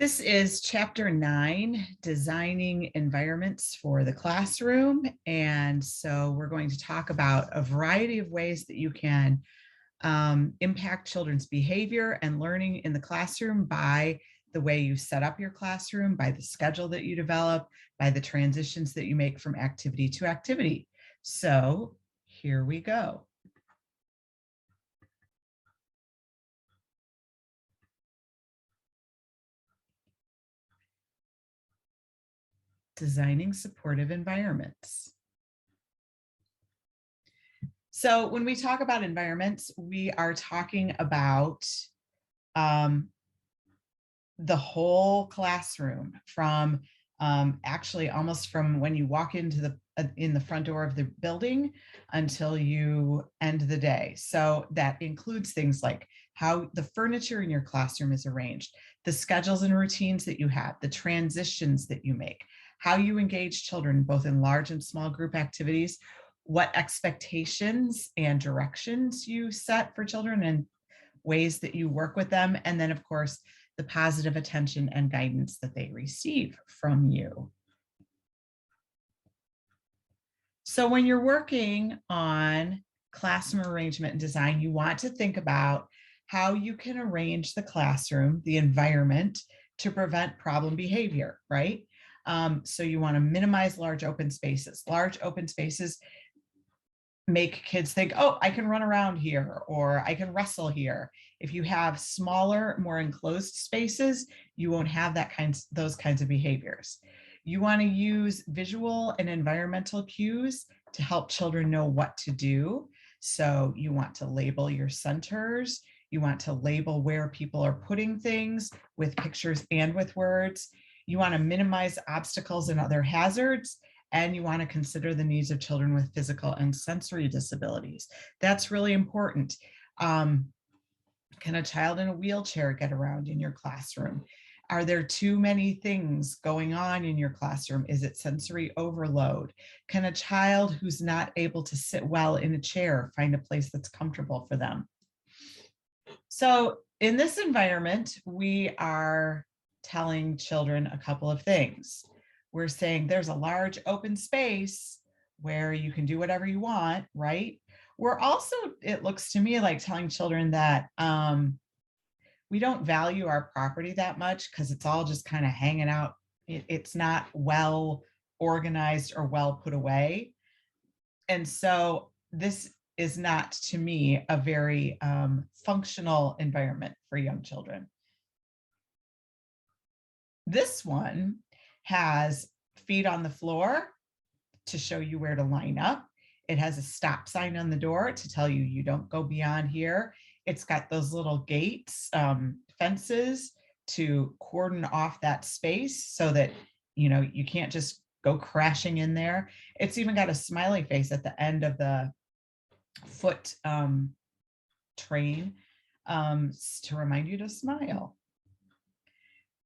This is chapter 9, designing environments for the classroom. And so we're going to talk about a variety of ways that you can impact children's behavior and learning in the classroom by the way you set up your classroom, by the schedule that you develop, by the transitions that you make from activity to activity. So here we go. Designing supportive environments. So when we talk about environments, we are talking about the whole classroom from actually almost from when you walk into in the front door of the building until you end the day. So that includes things like how the furniture in your classroom is arranged, the schedules and routines that you have, the transitions that you make, how you engage children both in large and small group activities, what expectations and directions you set for children and ways that you work with them, and then of course the positive attention and guidance that they receive from you. So when you're working on classroom arrangement and design, you want to think about how you can arrange the classroom, the environment, to prevent problem behavior, right? So you want to minimize large open spaces. Large open spaces make kids think, oh, I can run around here or I can wrestle here. If you have smaller, more enclosed spaces, you won't have those kinds of behaviors. You want to use visual and environmental cues to help children know what to do. So you want to label your centers. You want to label where people are putting things with pictures and with words. You want to minimize obstacles and other hazards. And you want to consider the needs of children with physical and sensory disabilities. That's really important. Can a child in a wheelchair get around in your classroom? Are there too many things going on in your classroom? Is it sensory overload? Can a child who's not able to sit well in a chair find a place that's comfortable for them? So in this environment, we are telling children a couple of things. We're saying there's a large open space where you can do whatever you want, right? We're also, it looks to me like telling children that we don't value our property that much because it's all just kind of hanging out. It's not well organized or well put away. And so this is not, to me, a very functional environment for young children. This one has feet on the floor to show you where to line up. It has a stop sign on the door to tell you you don't go beyond here. It's got those little gates, fences to cordon off that space so that you can't just go crashing in there. It's even got a smiley face at the end of the foot train to remind you to smile.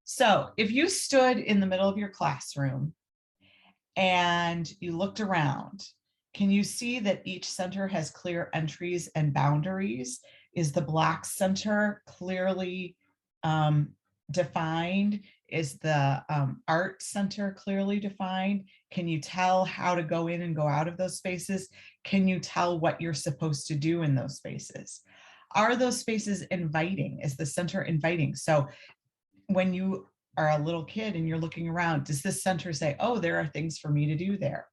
So if you stood in the middle of your classroom and you looked around, can you see that each center has clear entries and boundaries? Is the black center clearly defined? Is the art center clearly defined? Can you tell how to go in and go out of those spaces? Can you tell what you're supposed to do in those spaces? Are those spaces inviting? Is the center inviting? So when you are a little kid and you're looking around, does this center say, oh, there are things for me to do there?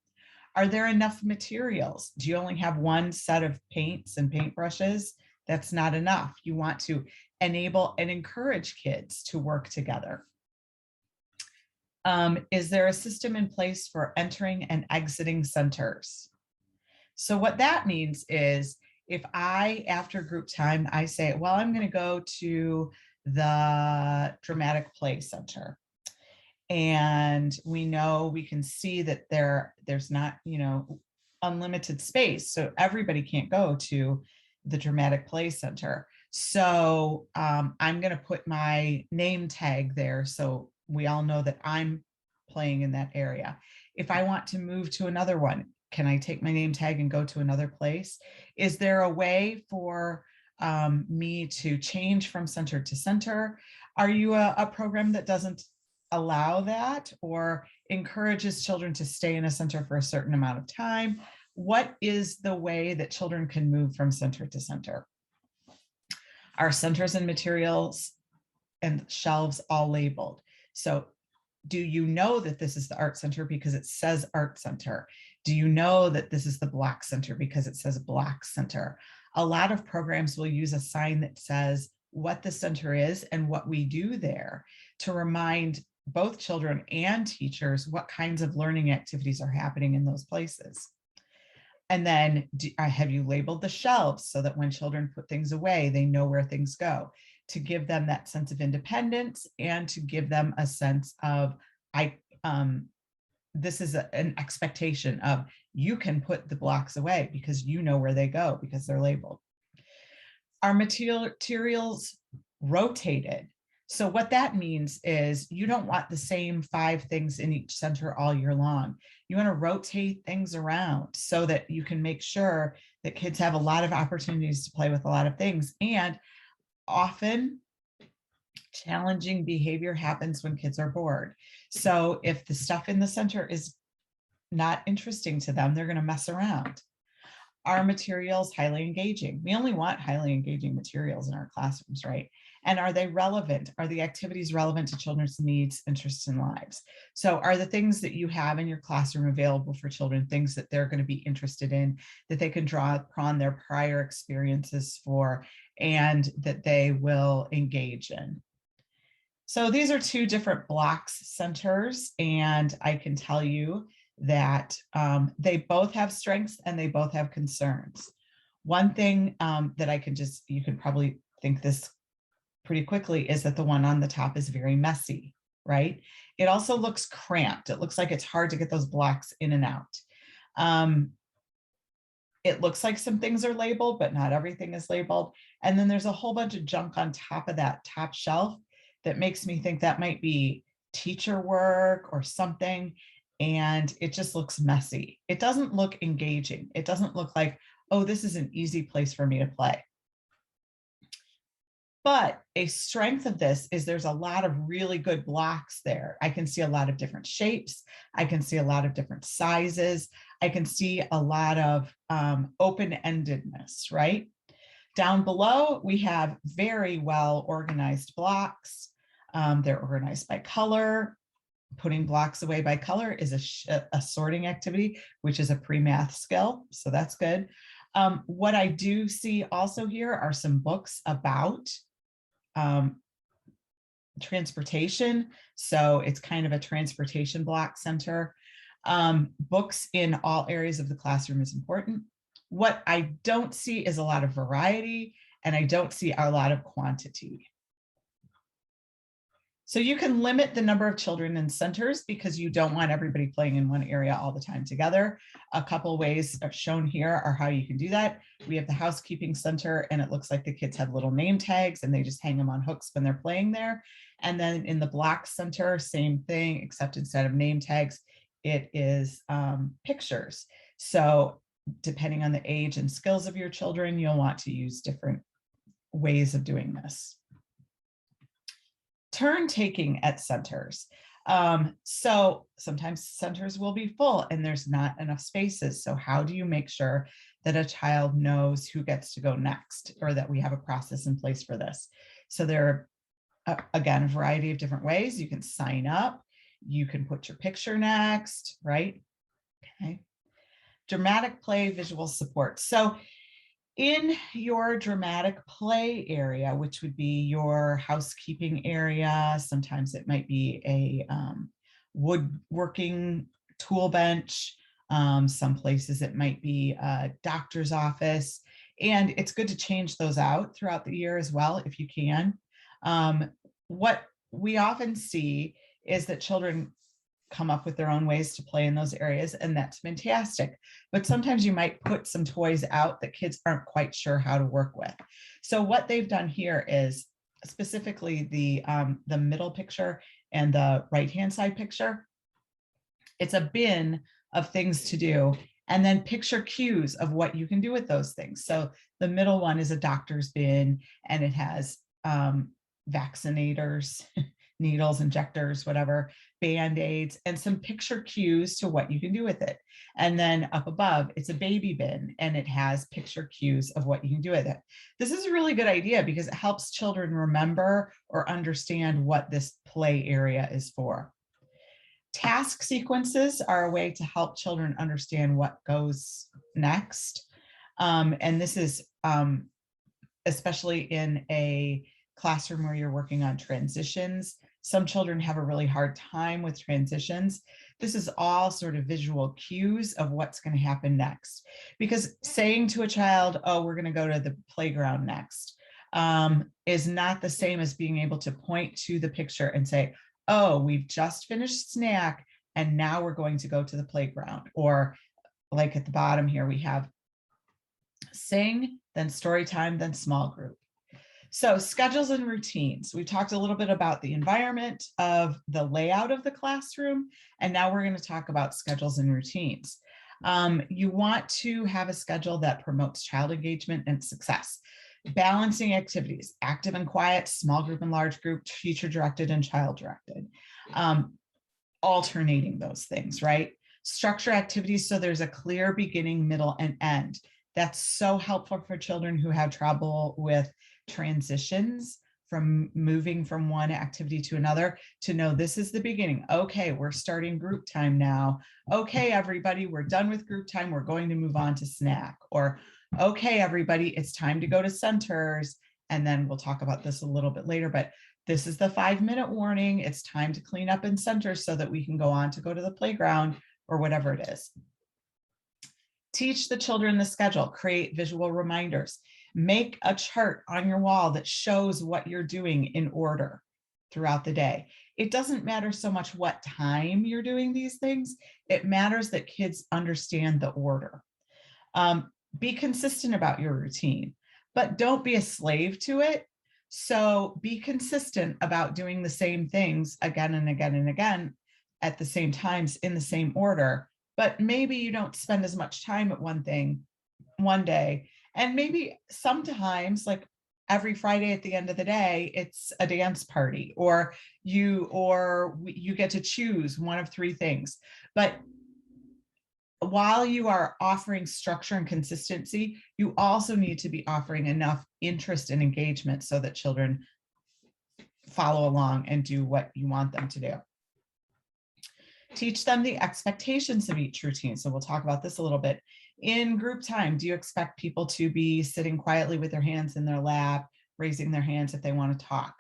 Are there enough materials? Do you only have one set of paints and paintbrushes? That's not enough. You want to enable and encourage kids to work together. Is there a system in place for entering and exiting centers? So what that means is if after group time, I say, well, I'm going to go to the dramatic play center. And we can see that there's not, unlimited space. So everybody can't go to the dramatic play center. So I'm going to put my name tag there so we all know that I'm playing in that area. If I want to move to another one, can I take my name tag and go to another place? Is there a way for me to change from center to center? Are you a program that doesn't allow that or encourages children to stay in a center for a certain amount of time? What is the way that children can move from center to center? Our centers and materials and shelves all labeled. So do you know that this is the art center because it says art center? Do you know that this is the block center because it says block center? A lot of programs will use a sign that says what the center is and what we do there to remind both children and teachers what kinds of learning activities are happening in those places. And then have you labeled the shelves so that when children put things away, they know where things go, to give them that sense of independence and to give them a sense of, this is an expectation of you can put the blocks away because you know where they go because they're labeled. Our materials rotated. So what that means is you don't want the same 5 things in each center all year long. You want to rotate things around so that you can make sure that kids have a lot of opportunities to play with a lot of things. And often challenging behavior happens when kids are bored. So if the stuff in the center is not interesting to them, they're going to mess around. Are materials highly engaging? We only want highly engaging materials in our classrooms, right? And are they relevant? Are the activities relevant to children's needs, interests, and lives? So are the things that you have in your classroom available for children, things that they're going to be interested in, that they can draw upon their prior experiences for, and that they will engage in? So these are 2 different blocks centers, and I can tell you that they both have strengths and they both have concerns. One thing that you can probably think this pretty quickly is that the one on the top is very messy, right? It also looks cramped. It looks like it's hard to get those blocks in and out. It looks like some things are labeled, but not everything is labeled. And then there's a whole bunch of junk on top of that top shelf that makes me think that might be teacher work or something. And it just looks messy. It doesn't look engaging. It doesn't look like, oh, this is an easy place for me to play. But a strength of this is there's a lot of really good blocks there. I can see a lot of different shapes. I can see a lot of different sizes. I can see a lot of open-endedness, right? Down below, we have very well organized blocks. They're organized by color. Putting blocks away by color is a sorting activity, which is a pre-math skill, so that's good. What I do see also here are some books about transportation. So it's kind of a transportation block center. Books in all areas of the classroom is important. What I don't see is a lot of variety, and I don't see a lot of quantity. So you can limit the number of children in centers because you don't want everybody playing in one area all the time together. A couple ways shown here are how you can do that. We have the housekeeping center, and it looks like the kids have little name tags and they just hang them on hooks when they're playing there. And then in the block center, same thing, except instead of name tags, it is pictures. So depending on the age and skills of your children, you'll want to use different ways of doing this. Turn taking at centers. So sometimes centers will be full and there's not enough spaces. So how do you make sure that a child knows who gets to go next, or that we have a process in place for this? So there are, again, a variety of different ways. You can sign up, you can put your picture next, right? Okay. Dramatic play, visual support. So in your dramatic play area, which would be your housekeeping area, sometimes it might be a woodworking tool bench. Some places it might be a doctor's office. And it's good to change those out throughout the year as well, if you can. What we often see is that children come up with their own ways to play in those areas, and that's fantastic. But sometimes you might put some toys out that kids aren't quite sure how to work with. So what they've done here is specifically the middle picture and the right-hand side picture. It's a bin of things to do, And then picture cues of what you can do with those things. So the middle one is a doctor's bin, and it has vaccinators, needles, injectors, whatever, Band-Aids, and some picture cues to what you can do with it. And then up above, it's a baby bin, and it has picture cues of what you can do with it. This is a really good idea because it helps children remember or understand what this play area is for. Task sequences are a way to help children understand what goes next. And this is especially in a classroom where you're working on transitions. Some children have a really hard time with transitions. This is all sort of visual cues of what's going to happen next. Because saying to a child, oh, we're going to go to the playground next, is not the same as being able to point to the picture and say, oh, we've just finished snack and now we're going to go to the playground. Or like at the bottom here, we have sing, then story time, then small group. So schedules and routines. We talked a little bit about the environment of the layout of the classroom, and now we're going to talk about schedules and routines. You want to have a schedule that promotes child engagement and success. Balancing activities, active and quiet, small group and large group, teacher directed and child directed. Alternating those things, right? Structure activities so there's a clear beginning, middle, and end. That's so helpful for children who have trouble with transitions from moving from one activity to another, to know this is the beginning. Okay, we're starting group time now. Okay, everybody, we're done with group time. We're going to move on to snack. Or, okay, everybody, it's time to go to centers. And then we'll talk about this a little bit later, but this is the 5-minute warning. It's time to clean up in centers so that we can go on to go to the playground or whatever it is. Teach the children the schedule, create visual reminders, make a chart on your wall that shows what you're doing in order throughout the day. It doesn't matter so much what time you're doing these things. It matters that kids understand the order. Be consistent about your routine, but don't be a slave to it. So be consistent about doing the same things again and again and again at the same times in the same order. But maybe you don't spend as much time at one thing one day. And maybe sometimes, like every Friday at the end of the day, it's a dance party, or you get to choose one of 3 things. But while you are offering structure and consistency, you also need to be offering enough interest and engagement so that children follow along and do what you want them to do. Teach them the expectations of each routine. So we'll talk about this a little bit. In group time, do you expect people to be sitting quietly with their hands in their lap, raising their hands if they want to talk?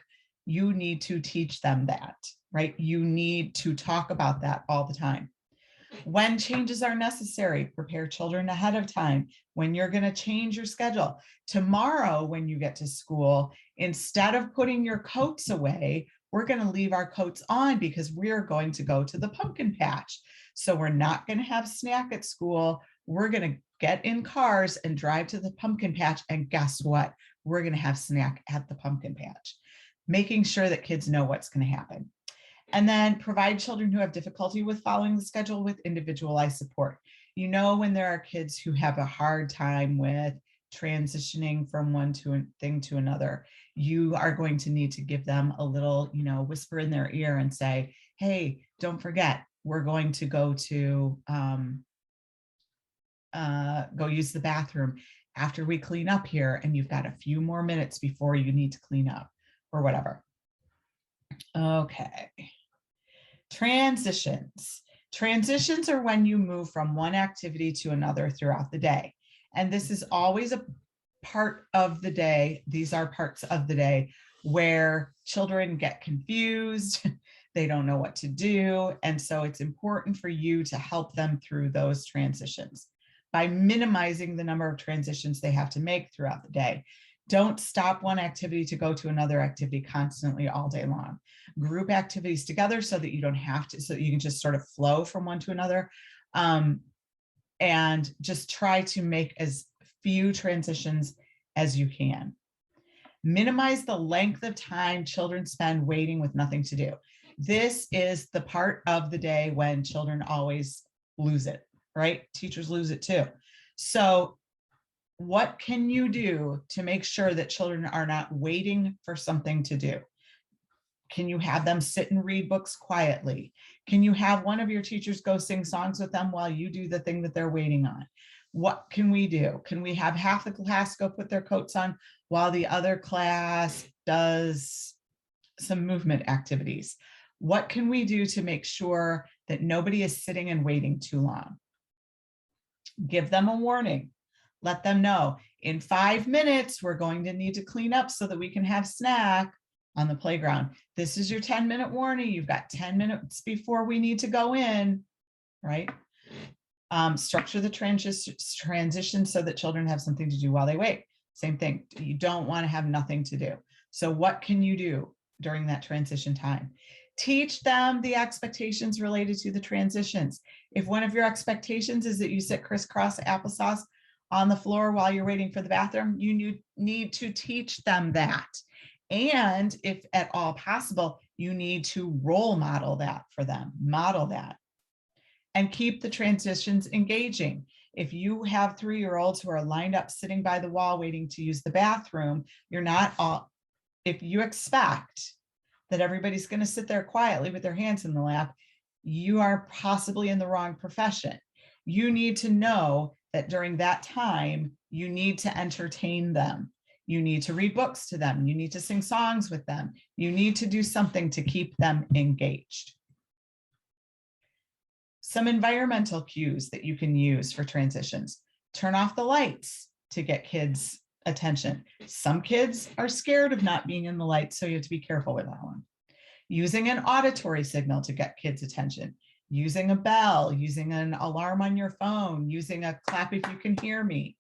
You need to teach them that, right? You need to talk about that all the time. When changes are necessary, prepare children ahead of time. When you're going to change your schedule. Tomorrow, when you get to school, instead of putting your coats away, we're going to leave our coats on because we're going to go to the pumpkin patch. So we're not going to have snack at school. We're going to get in cars and drive to the pumpkin patch. And guess what? We're going to have snack at the pumpkin patch, making sure that kids know what's going to happen. And then provide children who have difficulty with following the schedule with individualized support. You know, when there are kids who have a hard time with transitioning from one thing to another, you are going to need to give them a little, whisper in their ear and say, hey, don't forget, we're going to go to go use the bathroom after we clean up here, and you've got a few more minutes before you need to clean up or whatever. Okay. Transitions. Transitions are when you move from one activity to another throughout the day. And this is always a part of the day. These are parts of the day where children get confused. They don't know what to do. And so it's important for you to help them through those transitions by minimizing the number of transitions they have to make throughout the day. Don't stop one activity to go to another activity constantly all day long. Group activities together so that you don't have to, so you can just sort of flow from one to another. And just try to make as few transitions as you can. Minimize the length of time children spend waiting with nothing to do. This is the part of the day when children always lose it. right? Teachers lose it too. So what can you do to make sure that children are not waiting for something to do? Can you have them sit and read books quietly? Can you have one of your teachers go sing songs with them while you do the thing that they're waiting on? What can we do? Can we have half the class go put their coats on while the other class does some movement activities? What can we do to make sure that nobody is sitting and waiting too long? Give them a warning. Let them know in 5 minutes, we're going to need to clean up so that we can have snack on the playground. This is your 10-minute warning. You've got 10 minutes before we need to go in, right? Structure the transition so that children have something to do while they wait. Same thing. You don't want to have nothing to do. So what can you do during that transition time? Teach them the expectations related to the transitions. If one of your expectations is that you sit crisscross applesauce on the floor while you're waiting for the bathroom, you need to teach them that. And if at all possible, you need to role model that for them, model that. And keep the transitions engaging. If you have 3-year-olds who are lined up sitting by the wall waiting to use the bathroom, if you expect that everybody's going to sit there quietly with their hands in the lap, you are possibly in the wrong profession. You need to know that during that time, you need to entertain them. You need to read books to them. You need to sing songs with them. You need to do something to keep them engaged. Some environmental cues that you can use for transitions. Turn off the lights to get kids' attention. Some kids are scared of not being in the light, so you have to be careful with that one. Using an auditory signal to get kids' attention. Using a bell, using an alarm on your phone, using a clap if you can hear me.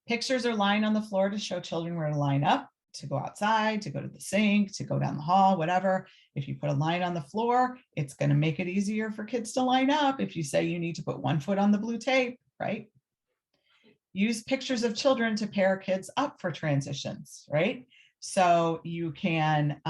Pictures are lying on the floor to show children where to line up, to go outside, to go to the sink, to go down the hall, whatever. If you put a line on the floor, it's going to make it easier for kids to line up. If you say you need to put one foot on the blue tape, right? Use pictures of children to pair kids up for transitions, right? So you can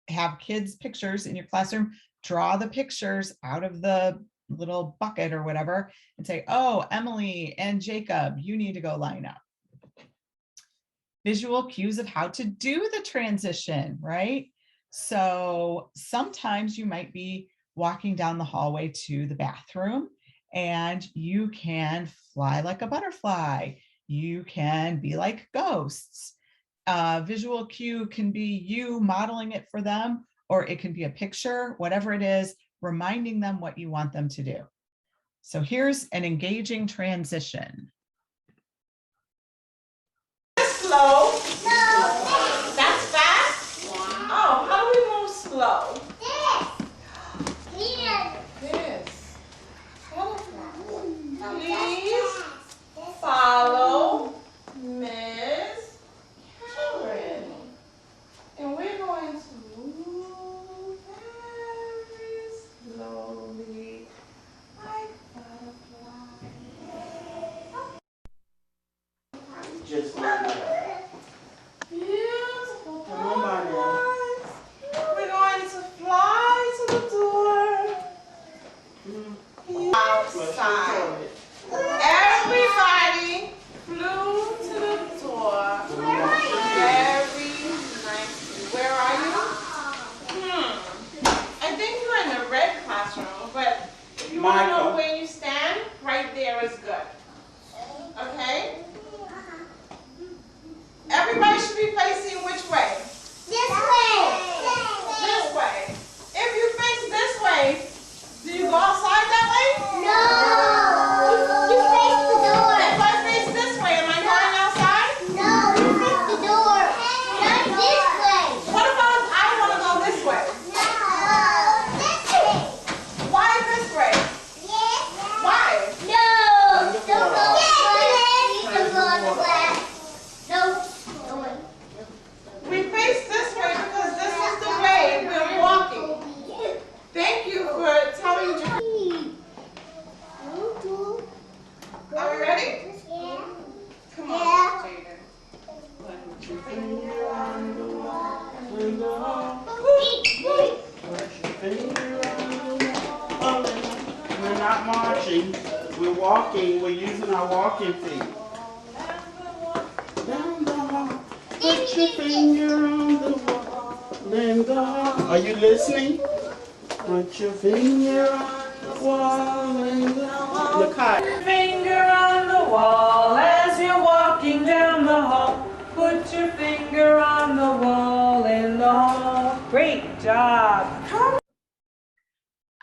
have kids' pictures in your classroom, draw the pictures out of the little bucket or whatever and say, oh, Emily and Jacob, you need to go line up. Visual cues of how to do the transition, right? So sometimes you might be walking down the hallway to the bathroom and you can fly like a butterfly. You can be like ghosts. Visual cue can be you modeling it for them, or it can be a picture, whatever it is, reminding them what you want them to do. So here's an engaging transition. Slow. No. That's fast? Yeah. Oh, how do we move slow? This. Please follow Miss Karen. And we're going to move very slowly like butterflies. Just like that. walking, we're using our walking feet. Down the hall, put your finger on the wall. In the hall. Are you listening? Put your finger on the wall. In the hall. Lakai. Finger on the wall as you're walking down the hall. Put your finger on the wall in the hall. Great job.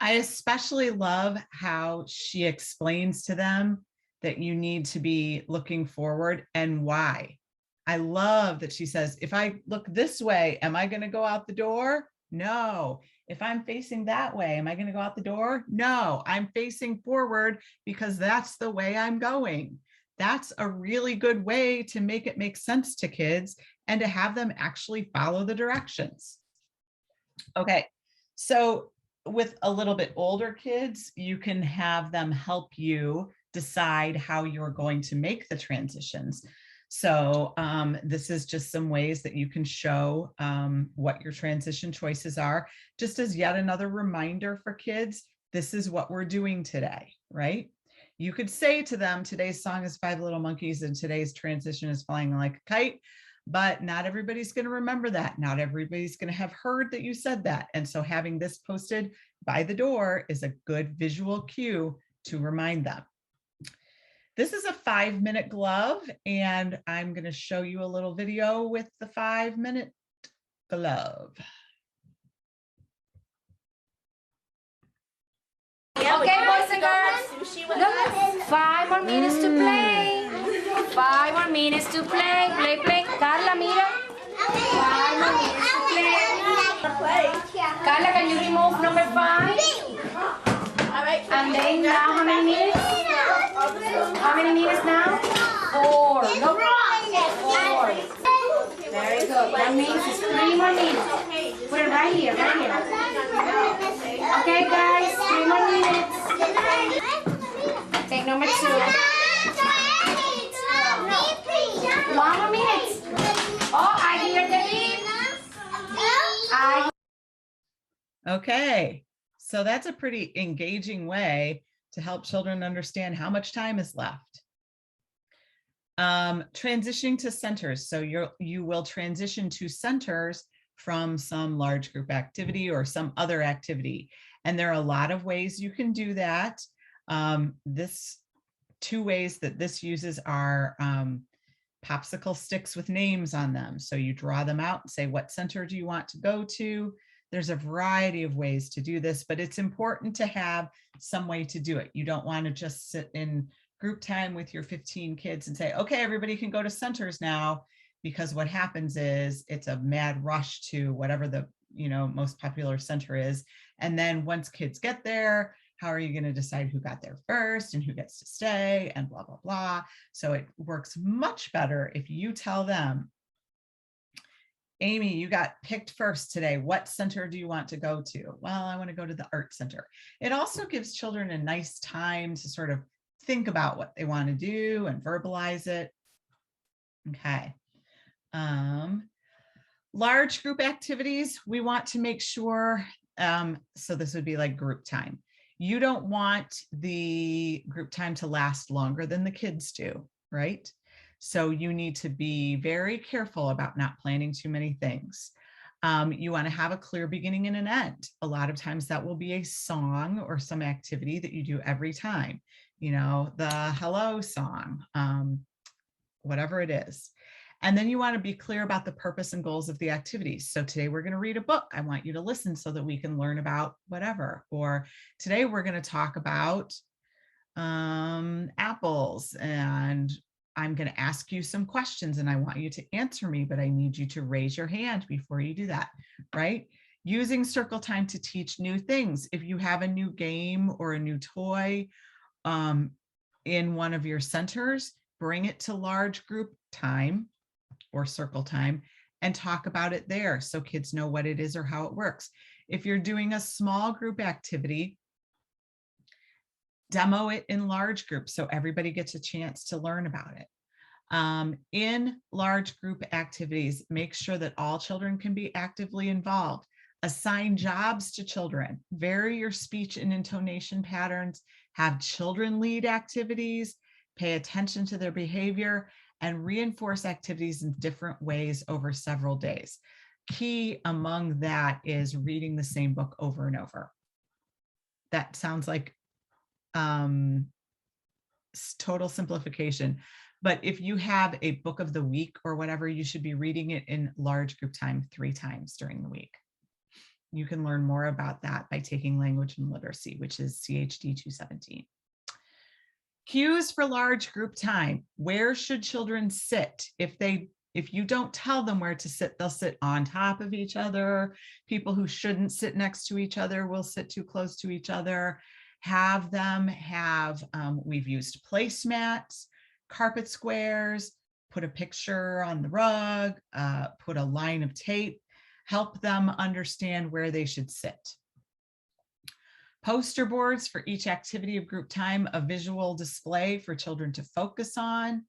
I especially love how she explains to them that you need to be looking forward and why. I love that she says, if I look this way, am I going to go out the door? No. If I'm facing that way, am I going to go out the door? No, I'm facing forward because that's the way I'm going. That's a really good way to make it make sense to kids and to have them actually follow the directions. Okay, so with a little bit older kids, you can have them help you decide how you're going to make the transitions. So this is just some ways that you can show what your transition choices are, just as yet another reminder for kids, this is what we're doing today, right? You could say to them, today's song is Five Little Monkeys and today's transition is Flying Like a Kite, but not everybody's going to remember that. Not everybody's going to have heard that you said that. And so having this posted by the door is a good visual cue to remind them. This is a 5-minute glove, and I'm going to show you a little video with the 5-minute glove. Okay, boys and girls, look, 5 more minutes to play. 5 more minutes to play. Play, play. Carla, mira. 5 more minutes to play. Carla, can you remove number 5? And then now, how many minutes? How many minutes now? 4. No, 4. Very good. That means it's 3 more minutes. Put it right here, right here. Okay, guys, 3 more minutes. Take number 2. 1 more minute. Oh, I hear the beep. Okay, so that's a pretty engaging way to help children understand how much time is left. Transitioning to centers. So you will transition to centers from some large group activity or some other activity. And there are a lot of ways you can do that. Two ways that this uses are popsicle sticks with names on them. So you draw them out and say, what center do you want to go to? There's a variety of ways to do this, but it's important to have some way to do it. You don't want to just sit in group time with your 15 kids and say, okay, everybody can go to centers now, because what happens is it's a mad rush to whatever the most popular center is. And then once kids get there, how are you going to decide who got there first and who gets to stay and blah, blah, blah. So it works much better if you tell them, Amy, you got picked first today. What center do you want to go to? Well, I want to go to the art center. It also gives children a nice time to sort of think about what they want to do and verbalize it. Okay. Large group activities, we want to make sure, so this would be like group time. You don't want the group time to last longer than the kids do, right? So you need to be very careful about not planning too many things. You want to have a clear beginning and an end. A lot of times that will be a song or some activity that you do every time, the hello song, whatever it is. And then you want to be clear about the purpose and goals of the activities. So today we're going to read a book. I want you to listen so that we can learn about whatever. Or today we're going to talk about apples, and I'm going to ask you some questions and I want you to answer me, but I need you to raise your hand before you do that, right? Using circle time to teach new things. If you have a new game or a new toy in one of your centers, bring it to large group time or circle time and talk about it there so kids know what it is or how it works. If you're doing a small group activity, demo it in large groups so everybody gets a chance to learn about it. In large group activities, make sure that all children can be actively involved. Assign jobs to children. Vary your speech and intonation patterns. Have children lead activities, pay attention to their behavior, and reinforce activities in different ways over several days. Key among that is reading the same book over and over. That sounds like total simplification. But if you have a book of the week or whatever, you should be reading it in large group time 3 times during the week. You can learn more about that by taking language and literacy, which is CHD 217. Cues for large group time. Where should children sit? If you don't tell them where to sit, they'll sit on top of each other. People who shouldn't sit next to each other will sit too close to each other. Have them have, we've used placemats, carpet squares, put a picture on the rug, put a line of tape, help them understand where they should sit. Poster boards for each activity of group time, a visual display for children to focus on.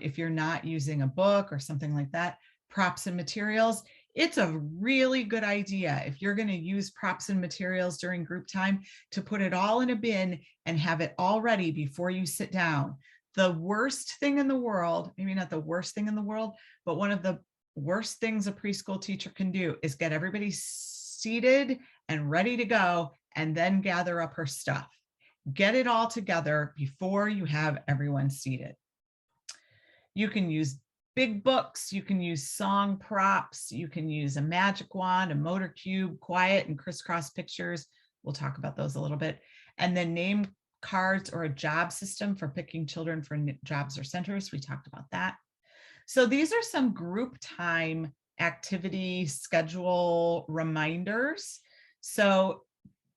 If you're not using a book or something like that, props and materials. It's a really good idea if you're going to use props and materials during group time to put it all in a bin and have it all ready before you sit down. The worst thing in the world, maybe not the worst thing in the world, but one of the worst things a preschool teacher can do is get everybody seated and ready to go and then gather up her stuff. Get it all together before you have everyone seated. You can use big books, you can use song props, you can use a magic wand, a motor cube, quiet and crisscross pictures. We'll talk about those a little bit. And then name cards or a job system for picking children for jobs or centers. We talked about that. So these are some group time activity schedule reminders. So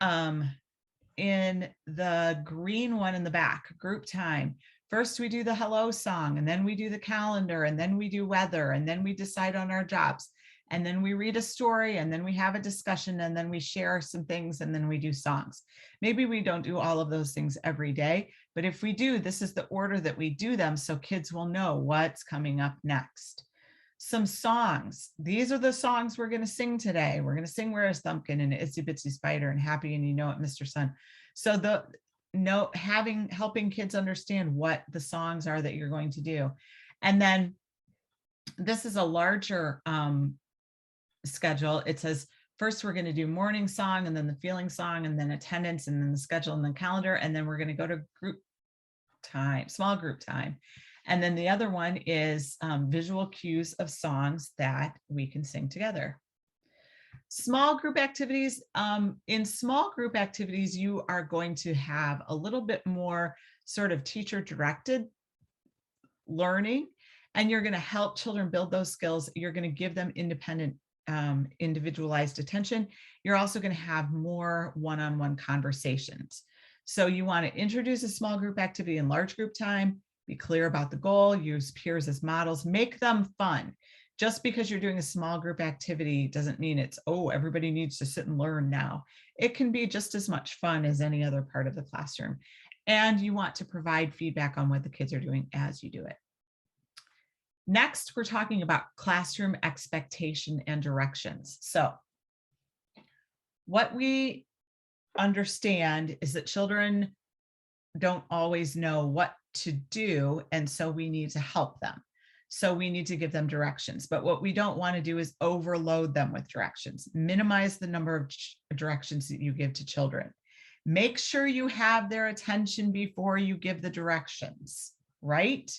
in the green one in the back, group time, first we do the hello song, and then we do the calendar, and then we do weather, and then we decide on our jobs, and then we read a story, and then we have a discussion, and then we share some things, and then we do songs. Maybe we don't do all of those things every day, but if we do, this is the order that we do them so kids will know what's coming up next. Some songs. These are the songs we're going to sing today. We're going to sing Where is Thumpkin and Itsy Bitsy Spider and Happy and You Know It, Mr. Sun. So helping kids understand what the songs are that you're going to do. And then this is a larger schedule. It says, first we're going to do morning song, and then the feeling song, and then attendance, and then the schedule, and the calendar. And then we're going to go to group time, small group time. And then the other one is visual cues of songs that we can sing together. Small group activities. In small group activities, you are going to have a little bit more sort of teacher directed learning, and you're going to help children build those skills. You're going to give them independent, individualized attention. You're also going to have more one-on-one conversations. So you want to introduce a small group activity in large group time, be clear about the goal, use peers as models, make them fun. Just because you're doing a small group activity doesn't mean it's, oh, everybody needs to sit and learn now. It can be just as much fun as any other part of the classroom. And you want to provide feedback on what the kids are doing as you do it. Next, we're talking about classroom expectation and directions. So what we understand is that children don't always know what to do, and so we need to help them. So we need to give them directions, but what we don't want to do is overload them with directions. Minimize the number of directions that you give to children. Make sure you have their attention before you give the directions, right?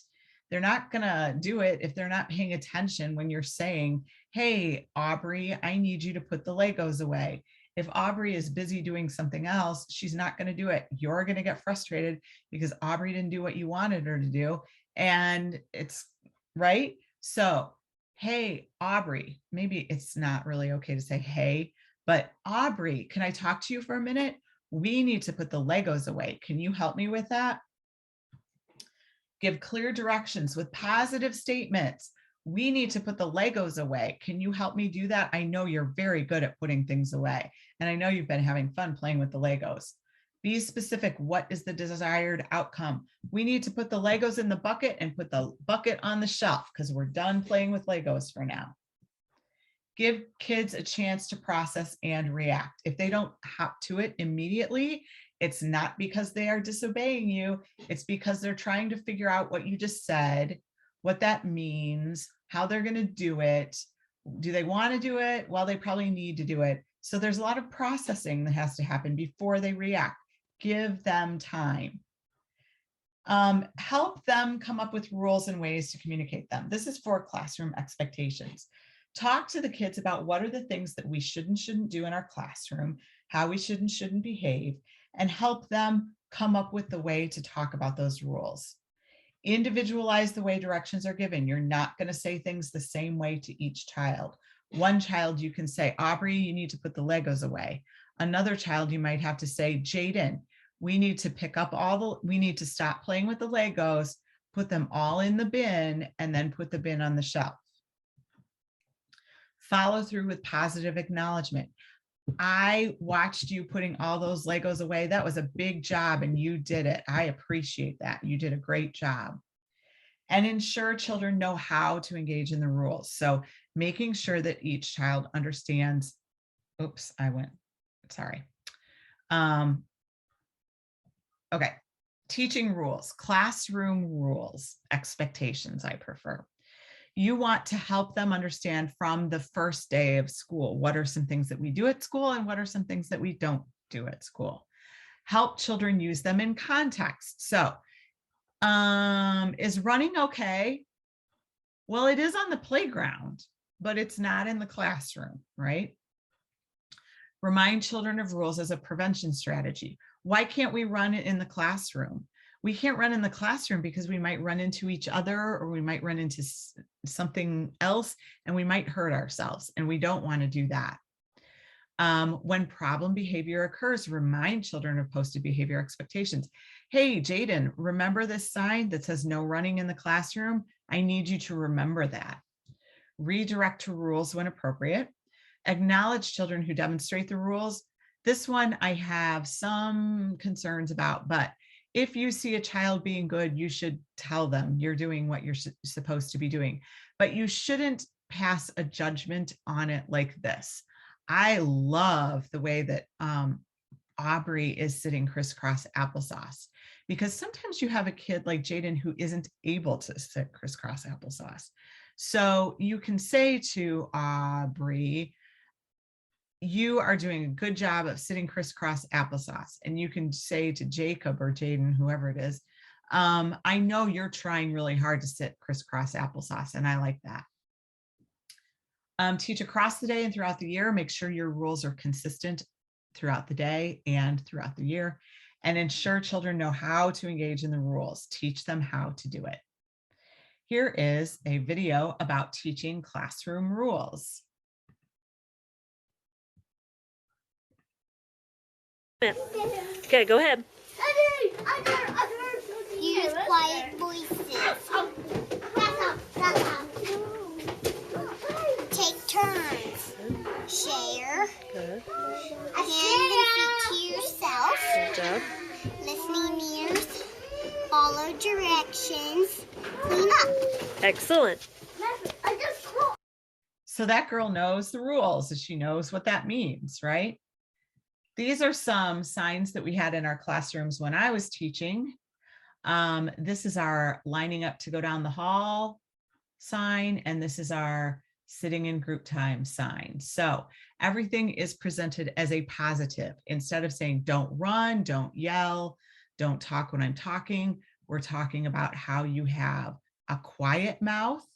They're not going to do it if they're not paying attention when you're saying, hey, Aubrey, I need you to put the Legos away. If Aubrey is busy doing something else, she's not going to do it. You're going to get frustrated because Aubrey didn't do what you wanted her to do. And it's right. So, hey, Aubrey, maybe it's not really okay to say, hey, but Aubrey, can I talk to you for a minute? We need to put the Legos away. Can you help me with that? Give clear directions with positive statements. We need to put the Legos away. Can you help me do that? I know you're very good at putting things away, and I know you've been having fun playing with the Legos. Be specific. What is the desired outcome? We need to put the Legos in the bucket and put the bucket on the shelf because we're done playing with Legos for now. Give kids a chance to process and react. If they don't hop to it immediately, It's not because they are disobeying you. It's because they're trying to figure out what you just said, what that means, how they're going to do it. Do they want to do it? Well, they probably need to do it. So there's a lot of processing that has to happen before they react. Give them time. Help them come up with rules and ways to communicate them. This is for classroom expectations. Talk to the kids about what are the things that we should and shouldn't do in our classroom, how we should and shouldn't behave, and help them come up with the way to talk about those rules. Individualize the way directions are given. You're not going to say things the same way to each child. One child, you can say, Aubrey, you need to put the Legos away. Another child, you might have to say, Jaden, we need to stop playing with the Legos, put them all in the bin, and then put the bin on the shelf. Follow through with positive acknowledgement. I watched you putting all those Legos away. That was a big job and you did it. I appreciate that. You did a great job. And ensure children know how to engage in the rules. So making sure that each child understands, okay. Teaching rules, classroom rules, expectations, I prefer. You want to help them understand from the first day of school, what are some things that we do at school and what are some things that we don't do at school. Help children use them in context. So, is running okay? Well, it is on the playground, but it's not in the classroom, right? Remind children of rules as a prevention strategy. Why can't we run in the classroom? We can't run in the classroom because we might run into each other or we might run into something else and we might hurt ourselves, and we don't want to do that. When problem behavior occurs, remind children of posted behavior expectations. Hey, Jaden, remember this sign that says no running in the classroom? I need you to remember that. Redirect to rules when appropriate. Acknowledge children who demonstrate the rules. This one I have some concerns about, but if you see a child being good, you should tell them you're doing what you're supposed to be doing, but you shouldn't pass a judgment on it like this. I love the way that Aubrey is sitting crisscross applesauce, because sometimes you have a kid like Jaden who isn't able to sit crisscross applesauce. So you can say to Aubrey, you are doing a good job of sitting crisscross applesauce. And you can say to Jacob or Jaden, whoever it is, I know you're trying really hard to sit crisscross applesauce, and I like that. Teach across the day and throughout the year. Make sure your rules are consistent throughout the day and throughout the year, and ensure children know how to engage in the rules. Teach them how to do it. Here is a video about teaching classroom rules. Okay, go ahead. Use quiet voices. Take turns. Share. Good. Hand and feet to yourself. Good job. Listening ears. Follow directions. Clean up. Excellent. So that girl knows the rules, and she knows what that means, right? These are some signs that we had in our classrooms when I was teaching. This is our lining up to go down the hall sign, and this is our sitting in group time sign. So everything is presented as a positive. Instead of saying, don't run, don't yell, don't talk when I'm talking, we're talking about how you have a quiet mouth.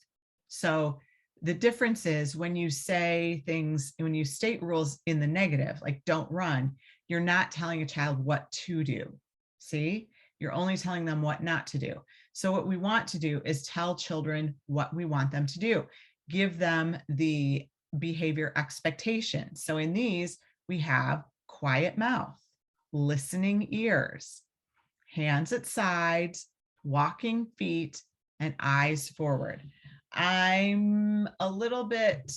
So the difference is when you say things, when you state rules in the negative, like don't run, you're not telling a child what to do. See, you're only telling them what not to do. So what we want to do is tell children what we want them to do. Give them the behavior expectations. So in these, we have quiet mouth, listening ears, hands at sides, walking feet, and eyes forward. I'm a little bit,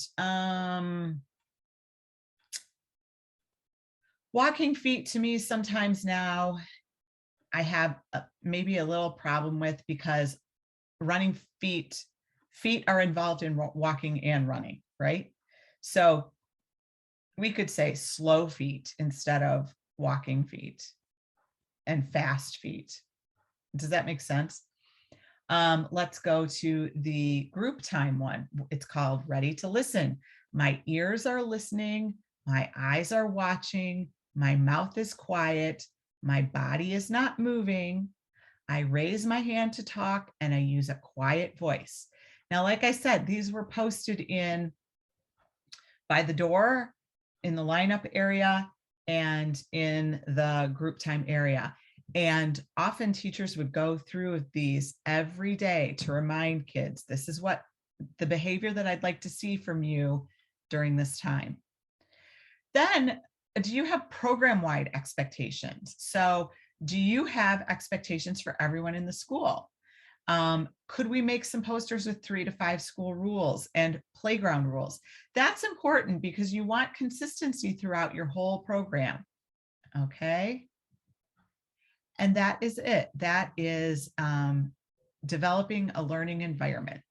walking feet to me sometimes now I have maybe a little problem with, because running feet are involved in walking and running, right? So we could say slow feet instead of walking feet. and fast feet. Does that make sense? Let's go to the group time one. It's called Ready to Listen. My ears are listening. My eyes are watching. My mouth is quiet. My body is not moving. I raise my hand to talk and I use a quiet voice. Now, like I said, these were posted in by the door, in the lineup area, and in the group time area. And often teachers would go through these every day to remind kids, this is what the behavior that I'd like to see from you during this time. Then, do you have program-wide expectations? So do you have expectations for everyone in the school? Could we make some posters with 3 to 5 school rules and playground rules? That's important because you want consistency throughout your whole program. Okay. And that is it. That is developing a learning environment.